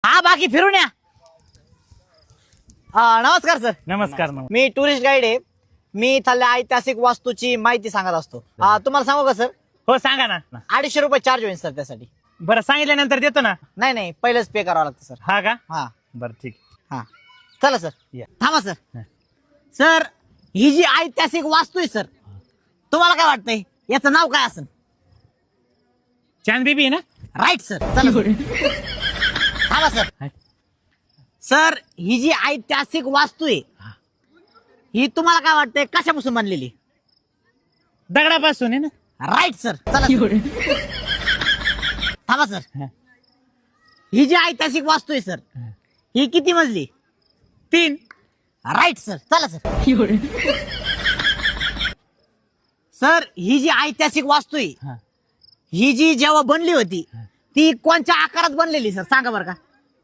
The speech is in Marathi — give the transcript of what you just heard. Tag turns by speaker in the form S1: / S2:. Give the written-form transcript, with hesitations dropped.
S1: हा बाकी फिरून या. नमस्कार सर.
S2: नमस्कार.
S1: मी टुरिस्ट गाईड आहे. मी इथल्या ऐतिहासिक वास्तूची माहिती सांगत असतो. तुम्हाला सांगू का सर?
S2: हो सांगा ना.
S1: 250 रुपये चार्ज होईल सर त्यासाठी.
S2: बरं सांगितल्यानंतर देतो ना.
S1: नाही पहिलेच पे करावं लागतं सर.
S2: हा का?
S1: हा
S2: बरं ठीक.
S1: हा चला सर.
S2: या.
S1: थांबा सर. सर ही जी ऐतिहासिक वास्तू आहे सर, तुम्हाला काय वाटतंय याचं नाव काय असेल?
S2: चांद बीबी ना.
S1: Right sir. चला सर. थांबा सर. सर ही जी ऐतिहासिक वास्तू आहे ही तुम्हाला काय वाटतंय कशापासून बनलेली?
S2: दगडापासून आहे ना.
S1: Right sir. चला सर. थांबा सर. ही जी ऐतिहासिक वास्तू आहे सर ही किती मजली?
S2: 3.
S1: Right sir. चला सर. सर ही जी ऐतिहासिक वास्तू आहे ही जी जेव्हा बनली होती ती कोणत्या आकारात बनलेली सर सांगा बरं का?